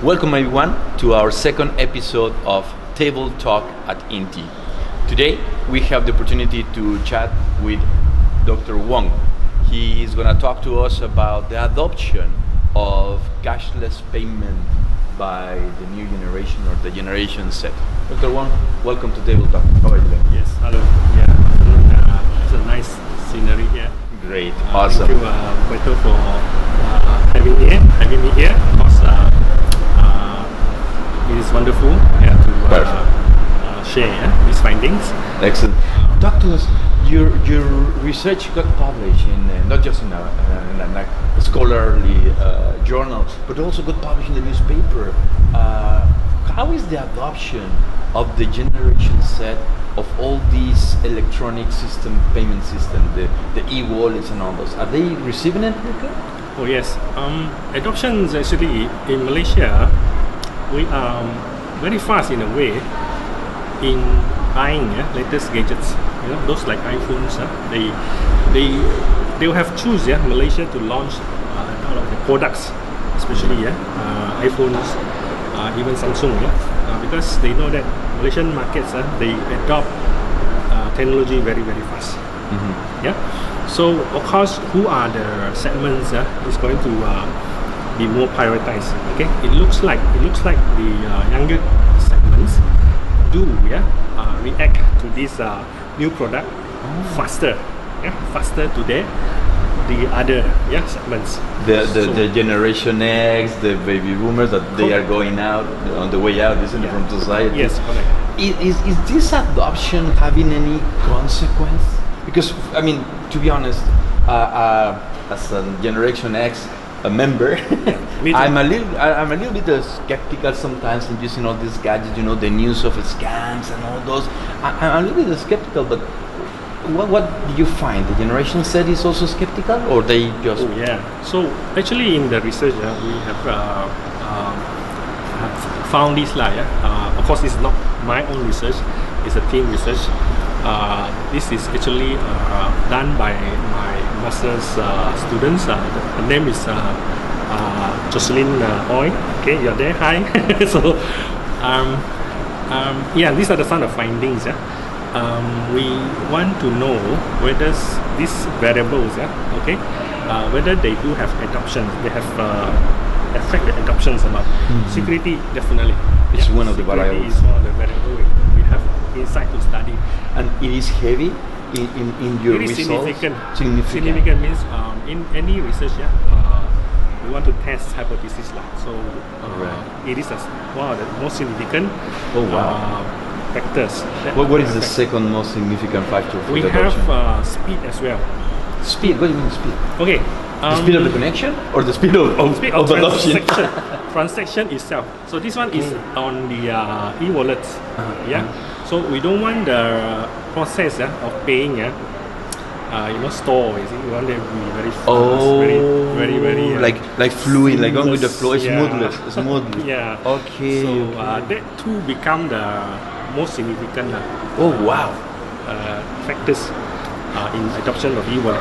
Welcome everyone to our second episode of Table Talk at Inti. Today we have the opportunity to chat with Dr. Wong. He is going to talk to us about the adoption of cashless payment by the new generation or the Generation Z. Dr. Wong, welcome to Table Talk. How are you doing? Yes, hello. Yeah, it's a nice scenery here. Great, awesome. Thank you, Beto, for having me here. Of course, it is wonderful to share these findings. Excellent. Talk to us. Your research got published in not just in a scholarly journal, but also got published in the newspaper. How is the adoption of the Generation Z of all these electronic payment system, the e-wallets and all those? Are they receiving it? Oh yes. Adoption is actually in Malaysia. We are very fast in a way in buying latest gadgets. You know, those like iPhones. They will have choose Malaysia to launch a lot of the products, especially iPhones, even Samsung. Because they know that Malaysian markets they adopt technology very fast. Mm-hmm. Yeah. So of course, who are the segments is going to be more prioritized. Okay. It looks like the younger segments do react to this new product faster to the other segments. The Generation X, the baby boomers that they are going out on the way out, isn't it, from society? Yes, correct. Is this adoption having any consequence? Because I mean, to be honest, as a Generation X member, I'm a little bit skeptical sometimes in using all these gadgets. You know, the news of scams and all those. I'm a little bit skeptical, but what do you find? The Generation Z is also skeptical, or they just? Oh yeah. So actually, in the research, we have found this of course, it's not my own research; it's a team research. This is actually done by my master's students. The name is Jocelyn Oy. Okay, you're there. Hi. So, these are the sort of findings. We want to know whether these variables, whether they do have adoption, they have affect the adoptions or not. Mm-hmm. Security, definitely. It's one of the variables. Is one of the variables we have inside to study. And it is heavy in your it is results? Significant means in any research, we want to test hypothesis. So it is one of the most significant factors. What is the second most significant factor for we the adoption? have speed as well. Speed? What do you mean speed? Okay. The speed of the connection or the speed of adoption? Transaction itself. So this one is on the e-wallets. So we don't want the process of paying store. We want them to be very fast, very like fluid, like going with the flow, smoothly. Yeah. Okay. So that too become the most significant factors in adoption of e-wallet.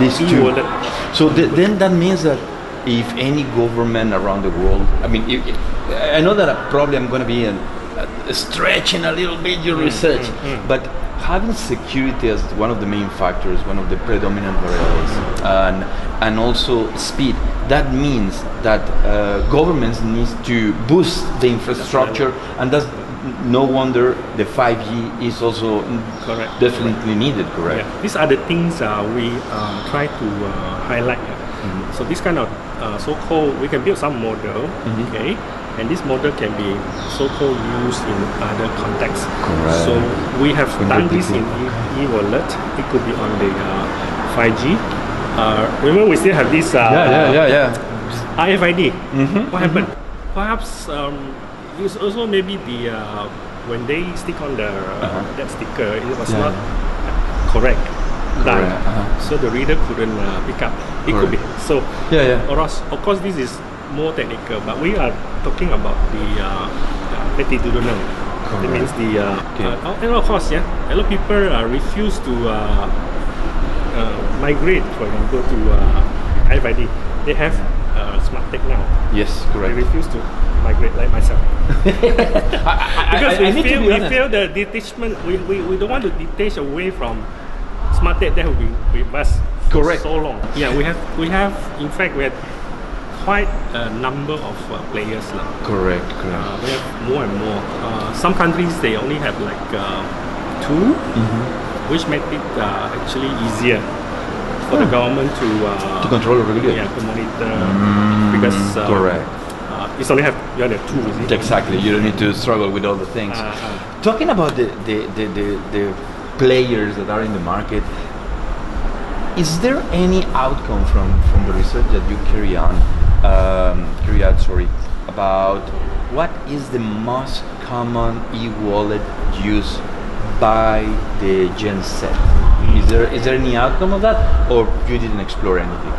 This is e-wallet. So then that means that if any government around the world, I mean, I know that probably I'm going to be stretching a little bit your research, but having security as one of the main factors, one of the predominant variables, and also speed, that means that governments need to boost the infrastructure, and that's no wonder the 5G is also definitely needed, correct? Yeah. These are the things we try to highlight. So this kind of so-called, we can build some model, okay, and this model can be so-called used in other contexts. Correct. So we have done this in e-wallet. It could be on the 5G. Remember, we still have this RFID. What happened? Perhaps it's also maybe the when they stick on the that sticker, it was not correct. So the reader couldn't pick up. It could be. So of course this is more technical, but we are talking about the latitudinal. That means the and of course a lot of people refuse to migrate, for example, to RFID. They have smart SmartTech now. Yes, They correct. refuse to migrate like myself. Because I need to be we honest. feel the detachment, we don't want to detach away from SmartTech that will be with us for Correct. so long. Yeah, we have in fact we have quite a number of players now. Correct. We have more and more. Some countries they only have like two, which make it actually easier for the government To control or regulate. yeah, to monitor because Correct. it's only you only have two, is it? Exactly. You don't need to struggle with all the things. Talking about the players that are in the market, is there any outcome from the research that you carry out? About what is the most common e-wallet used by the Gen Z? Is there any outcome of that, or you didn't explore anything?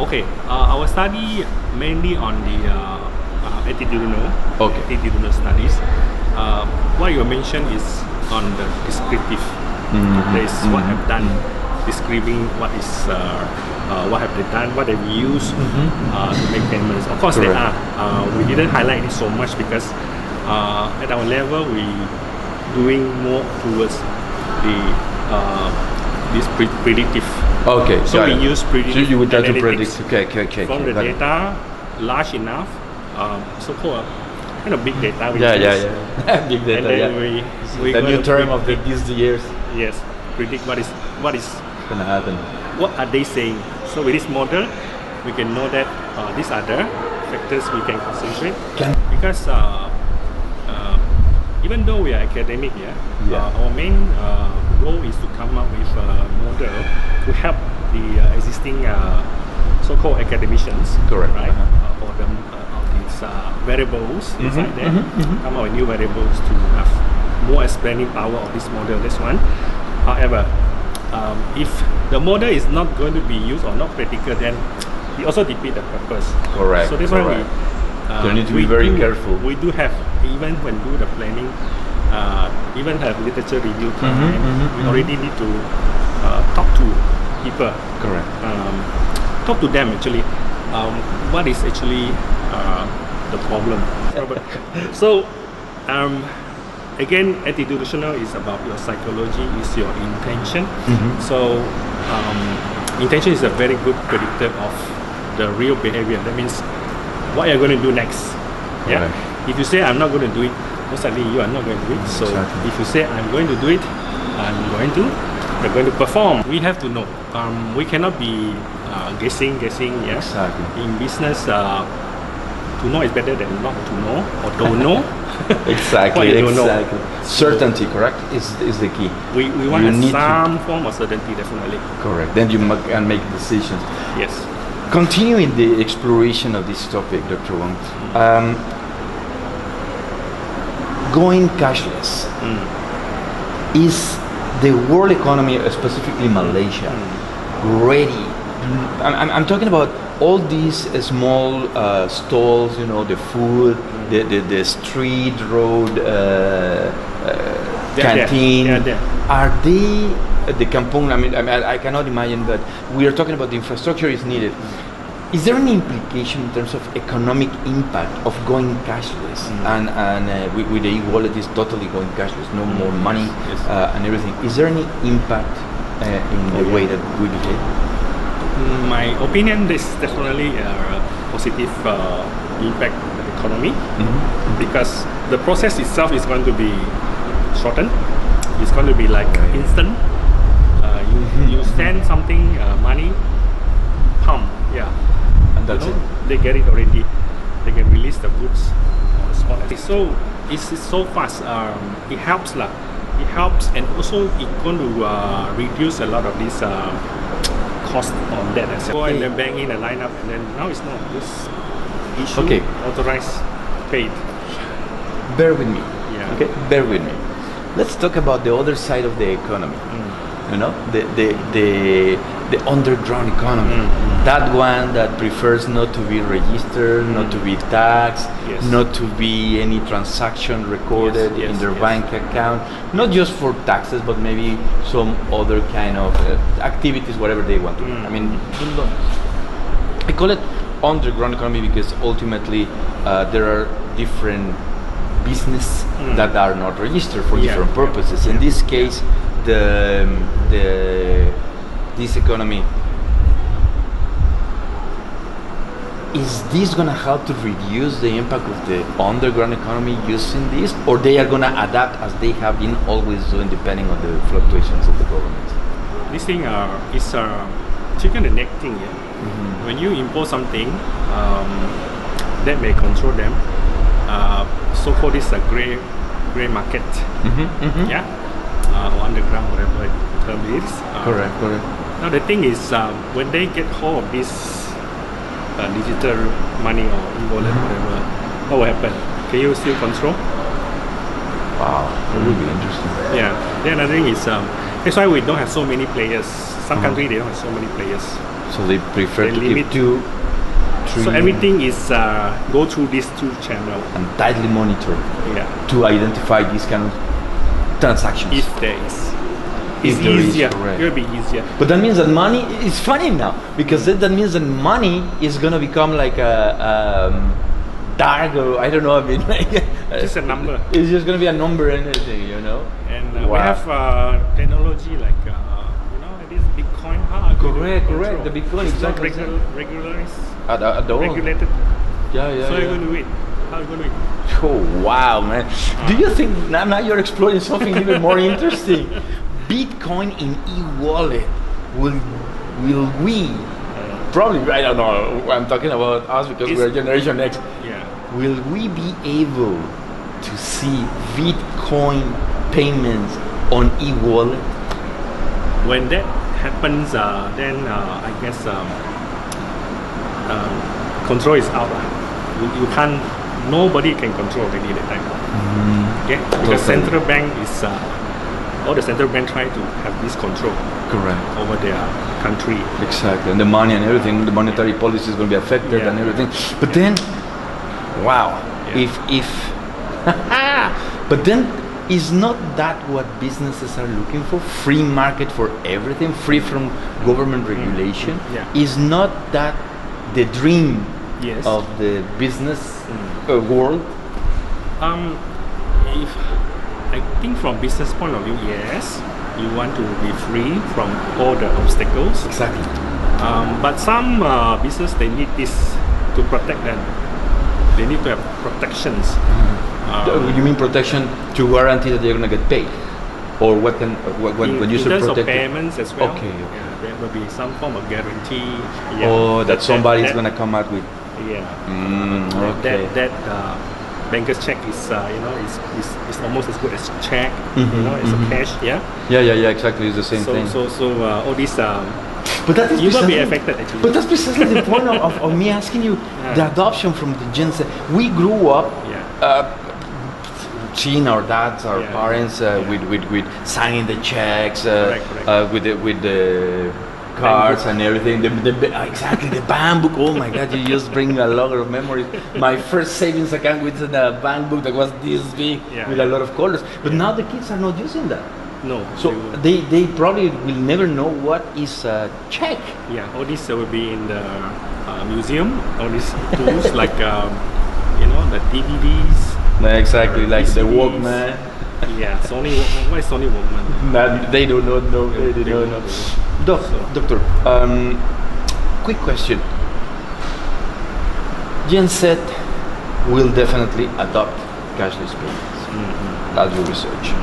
Okay, our study mainly on the attitudinal studies. What you mentioned is on the descriptive. That is what I've done, describing what is what have they done, what they've used to make payments. Of course, Correct. there are. We didn't highlight it so much because at our level we doing more towards the this predictive. Okay. So got we it. use predictive So you would try to analytics predict. Okay. from the got it. data large enough, so-called kind of big data. We Yeah. And Big data. then Yeah. we The new gonna term of these years yes, predict what is gonna happen. what are they saying. So with this model, we can know that these are the factors we can concentrate. Because even though we are academic, our main goal is to come up with a model to help the existing so-called academicians, Correct. right? For them of these variables inside there, come up with new variables to have more explaining power of this model. That's one. However, if the model is not going to be used or not practical, then we also defeat the purpose. Correct. So that's why we So you need to be very careful. We do have, even when do the planning, even have literature review time, we already need to talk to people. Correct. Talk to them actually. What is actually the problem? So again, attitudinal is about your psychology, is your intention. So intention is a very good predictor of the real behavior. That means what you're going to do next. Yeah. Right. If you say I'm not going to do it, most likely you are not going to do it. So Exactly. if you say I'm going to do it, you're going to perform. We have to know. We cannot be guessing. Yeah. Exactly. In business, to know is better than not to know or don't know. Exactly. What you don't know. Certainty, correct, is the key. We want You need some form of certainty, definitely. Correct. Then you can make decisions. Yes. Continuing the exploration of this topic, Dr. Wong, going cashless, is the world economy, specifically Malaysia, ready? I'm talking about all these small stalls, the food, the street, road, canteen. They're there. Are they the kampung? I cannot imagine, but we are talking about the infrastructure is needed. Is there any implication in terms of economic impact of going cashless? And with the e-wallet is totally going cashless, no more money and everything. Is there any impact in the way that we behave? My opinion, this is definitely a positive impact on the economy because the process itself is going to be shortened. It's going to be like instant. You send something, money, pump, And that's it. They get it already. They can release the goods on the spot. It's so fast. It helps lah. It helps, and also it's going to reduce a lot of these cost on that as well. And then bang in a lineup, and then now it's not this issue. Authorized, paid. Bear with me. Yeah. Okay, bear with me. Let's talk about the other side of the economy. The underground economy. That one that prefers not to be registered, not to be taxed, not to be any transaction recorded in their bank account, not just for taxes, but maybe some other kind of activities, whatever they want to do. I call it underground economy because ultimately there are different business that are not registered for different purposes. In this case, this economy, is this gonna help to reduce the impact of the underground economy using this, or they are gonna adapt as they have been always doing, depending on the fluctuations of the government? This thing is a chicken and egg thing. Yeah? When you impose something that may control them, so for this gray market, yeah, or underground, whatever the term is. Correct. Now the thing is, when they get hold of this digital money or e-wallet, whatever, what will happen? Can you still control? Wow, that would be interesting. Yeah. Then another thing is, that's why we don't have so many players. Some countries they don't have so many players. So they prefer to limit keep 2, 3. So everything is go through these 2 channels and tightly monitor. Yeah. To identify these kind of transactions. If there is. It's there is, easier. correct. It will be easier. But that means that money is funny now, because that means that money is gonna become like a dark, or I don't know. I mean, like Just a number. It's just gonna be a number and anything, you know. And we have technology like this Bitcoin. Correct. The Bitcoin, it's exactly. not regularized. At all. Regulated. Yeah. So you're going to do it. How are you going to do it? Oh wow, man! Do you think now you're exploring something even more interesting? Bitcoin in e-wallet, will we probably, I don't know, I'm talking about us because we're Generation X. Yeah. Will we be able to see Bitcoin payments on e-wallet? When that happens, then I guess control is out. You can't. Nobody can control already that time. Okay, because central bank is all the central bank try to have this control. Correct. Over their country. Exactly, and the money and everything, the monetary policy is going to be affected and everything. But then, wow, if but then, is not that what businesses are looking for? Free market for everything, free from government regulation. Is not that the dream of the business world? If I think from business point of view, yes, you want to be free from all the obstacles. Exactly. But some business, they need this to protect them. They need to have protections. You mean protection to guarantee that they're going to get paid, or what can when you say in terms protect of payments as well? Okay. Yeah, there will be some form of guarantee. That somebody is going to come out with. Okay. That banker's check is is almost as good as check. It's a cash. Yeah. Exactly, it's the same thing. So all these. But that is you will be affected actually. But that's precisely the point of me asking you the adoption from the Gen Z. We grew up seeing our dads, our parents with signing the checks, correct. with the cards and everything. Exactly, the bank book. Oh my God, you just bring a lot of memories. My first savings account with a bank book that was this big with a lot of colors. But now the kids are not using that. No. So they probably will never know what is a check. Yeah, all this will be in the museum. All these tools like the DVDs. Exactly, like the DCDs. Walkman. Yeah, Sony Walkman. Why is Sony Walkman? They do not know. They don't know. Doctor, quick question. Gen Z will definitely adopt cashless payments. That's your research.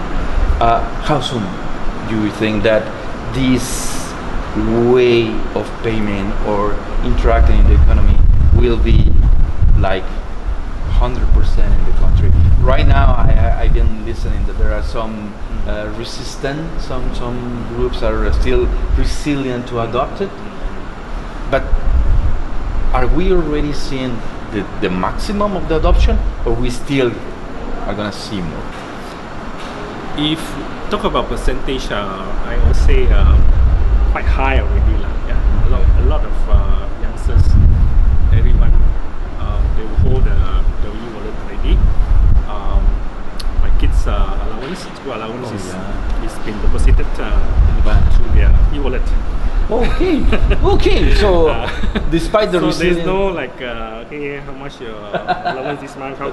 How soon do you think that this way of payment or interacting in the economy will be like 100% in the country? Right now, I've been listening that there are some resistant, some groups are still resilient to adopt it. But are we already seeing the maximum of the adoption, or we still are gonna see more? If talk about percentage, I would say quite high already. A lot of youngsters, everyone, they will hold the e-wallet already. My kids' school allowance is been deposited through their e-wallet. Okay. Okay. So, despite the so there's resilient, no like, hey, how much your allowance this month? Come.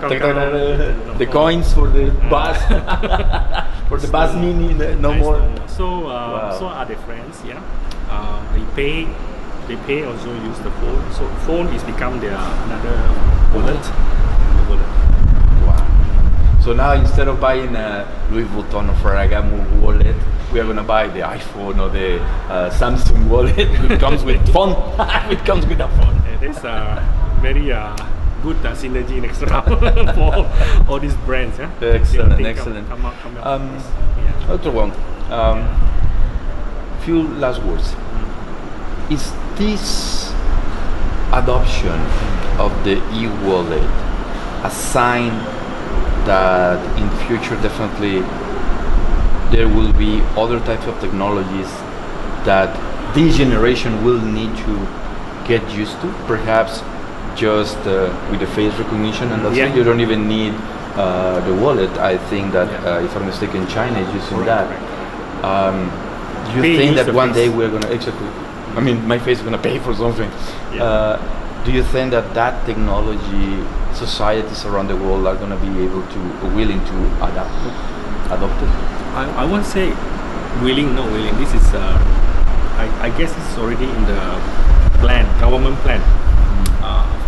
the coins for the bus, for the bus mini, no Nice, more. So, so are the friends, yeah. They pay also use the phone. So phone is become their another wallet. Wow. So now instead of buying a Louis Vuitton or Ferragamo wallet, we are gonna buy the iPhone or the Samsung wallet. It comes with phone. It comes with a phone. There's a very good synergy next round for all these brands. Yeah. Excellent, They excellent. Come up with this. Yeah. Dr. Wong, few last words. Is this adoption of the e-wallet a sign that in future definitely there will be other types of technologies that this generation will need to get used to? Perhaps just with the face recognition, and that's it. You don't even need the wallet. I think that if I'm mistaken, China is using that. Do you think that one day we're gonna I mean, my face is gonna pay for something? Do you think that that technology, societies around the world are gonna be willing to adopt it? I won't say willing, not willing. This is, I guess it's already in the government plan,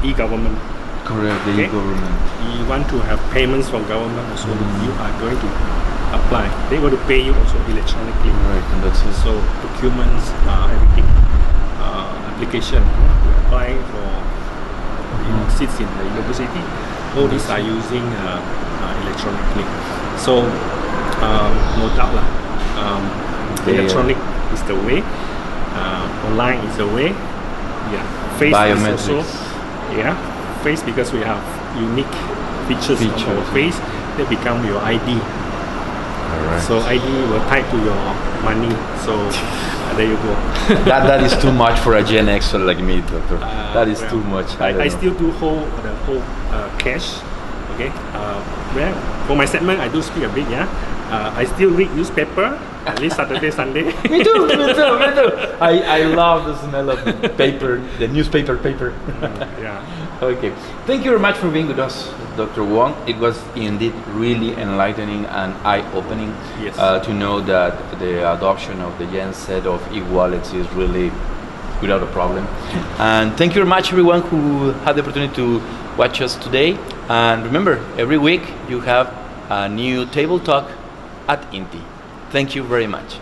e-government. Correct, the e-government. You want to have payments from government, so you are going to apply. They want to pay you also electronically. Right, and that's it. So documents, everything, application, apply for seats in the university. All these are using electronically. So no doubt lah. Electronic is the way. Online is the way. Yeah. Face Biometrics. is also face, because we have unique features on our face. They become your ID. Alright. So ID will tie to your money. So there you go. that is too much for a Gen Xer like me, doctor. That is too much. I still do hold the whole cash. Okay. Well, for my segment, I do speak a bit. Yeah. I still read newspaper at least Saturday, Sunday. Me too. I love the smell of paper, the newspaper paper. Yeah. Okay. Thank you very much for being with us, Dr. Wong. It was indeed really enlightening and eye-opening to know that the adoption of the Gen Z of e-wallets is really without a problem. And thank you very much, everyone who had the opportunity to watch us today. And remember, every week you have a new table talk at INTI. Thank you very much.